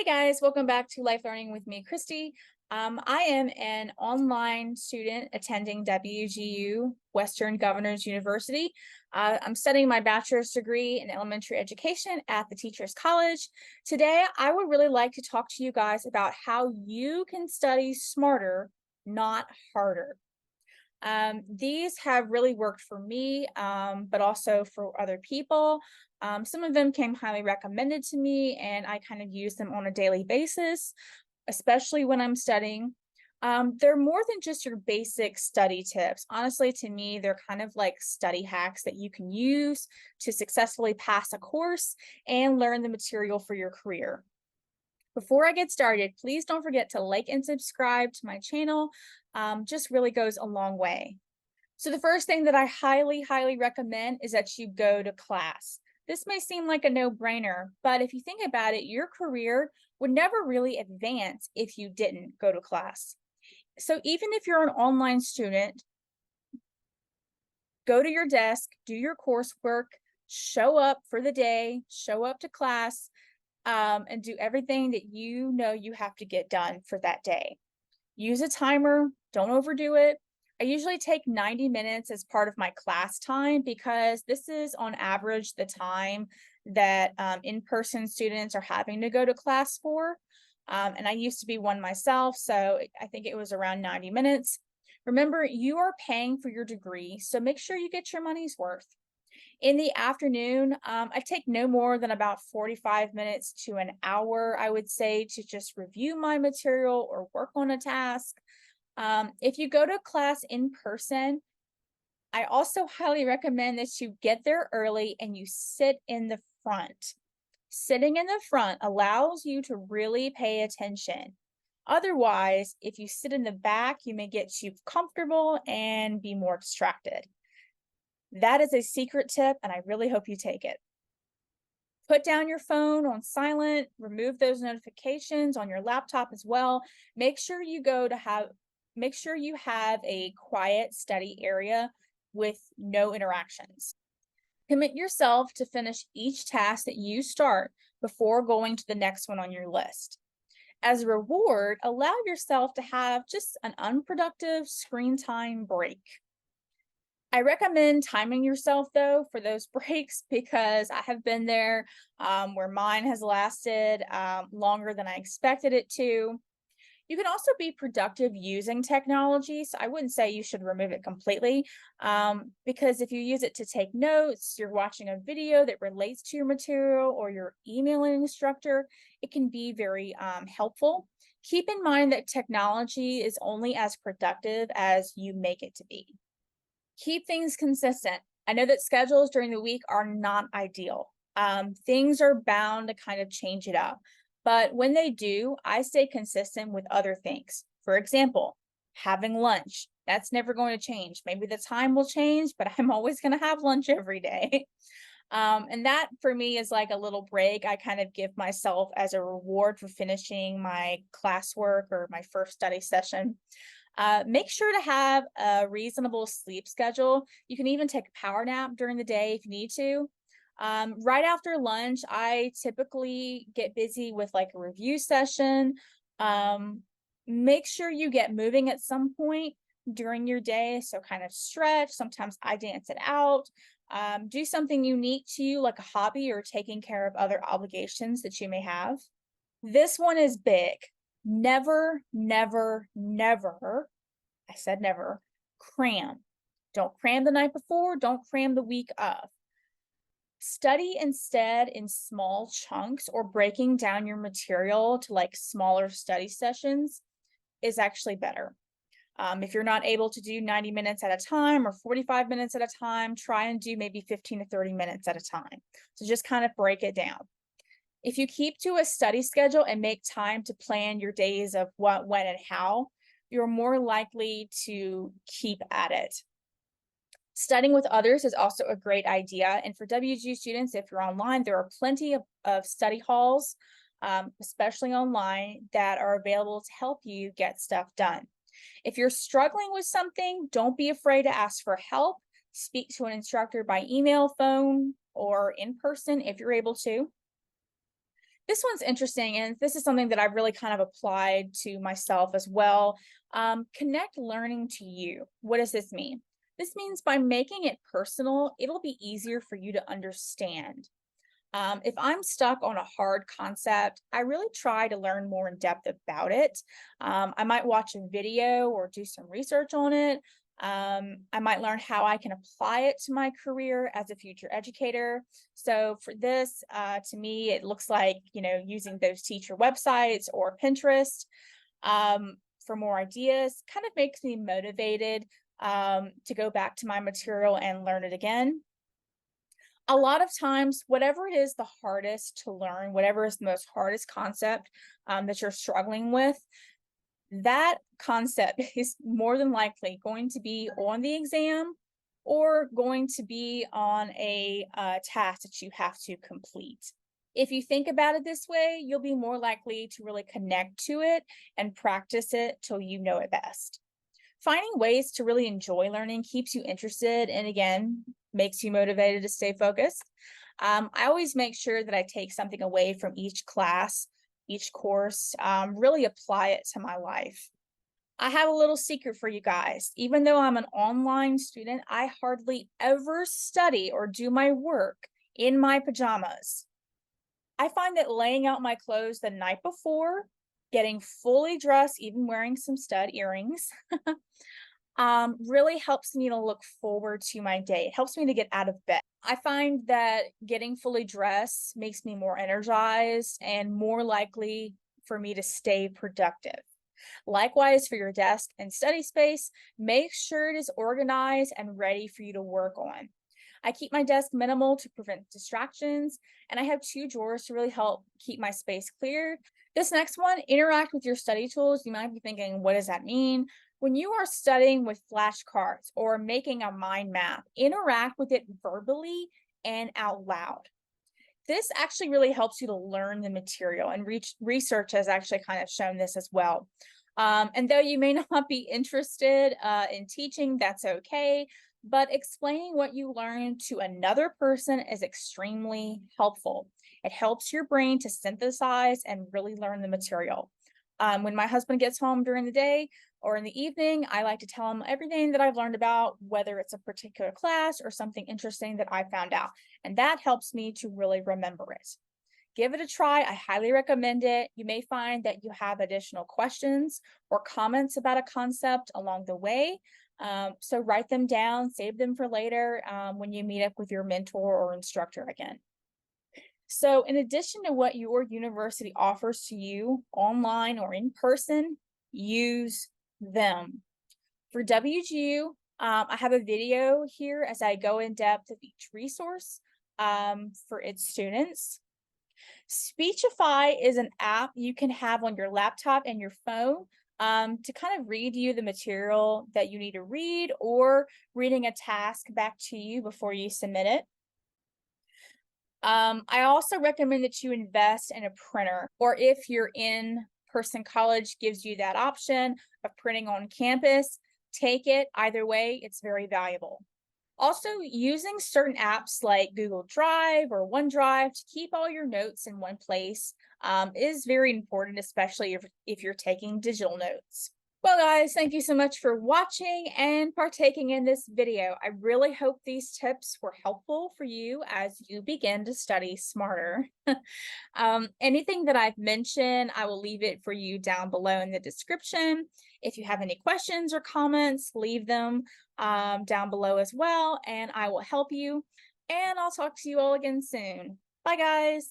Guys, welcome back to Life Learning with me, Christy. I am an online student attending WGU, Western Governors University. I'm studying my bachelor's degree in elementary education at the Teachers College. Today, I would really like to talk to you guys about how you can study smarter, not harder. These have really worked for me, but also for other people. Some of them came highly recommended to me, and I kind of use them on a daily basis, especially when I'm studying. They're more than just your basic study tips. Honestly, to me, they're kind of like study hacks that you can use to successfully pass a course and learn the material for your career. Before I get started, please don't forget to like and subscribe to my channel. Just really goes a long way. So the first thing that I highly recommend is that you go to class. This may seem like a no-brainer, but if you think about it, your career would never really advance if you didn't go to class. So even if you're an online student, go to your desk, do your coursework, show up for the day, show up to class, and do everything that you know you have to get done for that day. Use a timer, don't overdo it. I usually take 90 minutes as part of my class time because this is on average the time that in-person students are having to go to class for. And I used to be one myself, so I think it was around 90 minutes. Remember, you are paying for your degree, so make sure you get your money's worth. In the afternoon, I take no more than about 45 minutes to an hour, I would say, to just review my material or work on a task. If you go to class in person, I also highly recommend that you get there early and you sit in the front. Sitting in the front allows you to really pay attention. Otherwise, if you sit in the back, you may get too comfortable and be more distracted. That is a secret tip, and I really hope you take it. Put down your phone on silent, remove those notifications on your laptop as well. Make sure you have a quiet study area with no interactions. Commit yourself to finish each task that you start before going to the next one on your list. As a reward, allow yourself to have just an unproductive screen time break. I recommend timing yourself though for those breaks because I have been there where mine has lasted longer than I expected it to. You can also be productive using technology, so I wouldn't say you should remove it completely because if you use it to take notes, you're watching a video that relates to your material, or you're emailing an instructor, it can be very helpful. Keep in mind that technology is only as productive as you make it to be. Keep things consistent. I know that schedules during the week are not ideal. Things are bound to kind of change it up. But when they do, I stay consistent with other things. For example, having lunch. That's never going to change. Maybe the time will change, but I'm always going to have lunch every day. And that for me is like a little break I kind of give myself as a reward for finishing my classwork or my first study session. Make sure to have a reasonable sleep schedule. You can even take a power nap during the day if you need to. Right after lunch, I typically get busy with like a review session. Make sure you get moving at some point during your day. So kind of stretch. Sometimes I dance it out. Do something unique to you, like a hobby or taking care of other obligations that you may have. This one is big. Never, I said never, cram. Don't cram the night before, don't cram the week of. Study instead in small chunks, or breaking down your material to like smaller study sessions is actually better. If you're not able to do 90 minutes at a time or 45 minutes at a time, try and do maybe 15 to 30 minutes at a time. So just kind of break it down. If you keep to a study schedule and make time to plan your days of what, when, and how, you're more likely to keep at it. Studying with others is also a great idea. And for WGU students, if you're online, there are plenty of study halls, especially online, that are available to help you get stuff done. If you're struggling with something, don't be afraid to ask for help. Speak to an instructor by email, phone, or in person if you're able to. This one's interesting, and this is something that I've really kind of applied to myself as well. Connect learning to you. What does this mean? This means by making it personal, it'll be easier for you to understand. If I'm stuck on a hard concept, I really try to learn more in depth about it. I might watch a video or do some research on it. I might learn how I can apply it to my career as a future educator. So for this, to me, it looks like, using those teacher websites or Pinterest for more ideas kind of makes me motivated to go back to my material and learn it again. A lot of times, whatever it is the hardest to learn, whatever is the most hardest concept that you're struggling with, that concept is more than likely going to be on the exam or going to be on a task that you have to complete. If you think about it this way, you'll be more likely to really connect to it and practice it till you know it best. Finding ways to really enjoy learning keeps you interested and, again, makes you motivated to stay focused. I always make sure that I take something away from each class, each course, really apply it to my life. I have a little secret for you guys. Even though I'm an online student, I hardly ever study or do my work in my pajamas. I find that laying out my clothes the night before, getting fully dressed, even wearing some stud earrings, really helps me to look forward to my day. It helps me to get out of bed. I find that getting fully dressed makes me more energized and more likely for me to stay productive. Likewise, for your desk and study space, make sure it is organized and ready for you to work on. I keep my desk minimal to prevent distractions, and I have 2 drawers to really help keep my space clear. This next one, interact with your study tools. You might be thinking, what does that mean? When you are studying with flashcards or making a mind map, interact with it verbally and out loud. This actually really helps you to learn the material, and research has actually kind of shown this as well. And though you may not be interested in teaching, that's okay. But explaining what you learned to another person is extremely helpful. It helps your brain to synthesize and really learn the material. When my husband gets home during the day or in the evening, I like to tell him everything that I've learned about, whether it's a particular class or something interesting that I found out. And that helps me to really remember it. Give it a try. I highly recommend it. You may find that you have additional questions or comments about a concept along the way. So write them down, save them for later when you meet up with your mentor or instructor again. So in addition to what your university offers to you online or in person, use them. For WGU, I have a video here as I go in depth of each resource for its students. Speechify is an app you can have on your laptop and your phone to kind of read you the material that you need to read, or reading a task back to you before you submit it. I also recommend that you invest in a printer, or if your in-person college gives you that option of printing on campus, take it. Either way, it's very valuable. Also, using certain apps like Google Drive or OneDrive to keep all your notes in one place is very important, especially if you're taking digital notes. Well, guys, thank you so much for watching and partaking in this video. I really hope these tips were helpful for you as you begin to study smarter. Anything that I've mentioned, I will leave it for you down below in the description. If you have any questions or comments, leave them down below as well, and I will help you. And I'll talk to you all again soon. Bye, guys.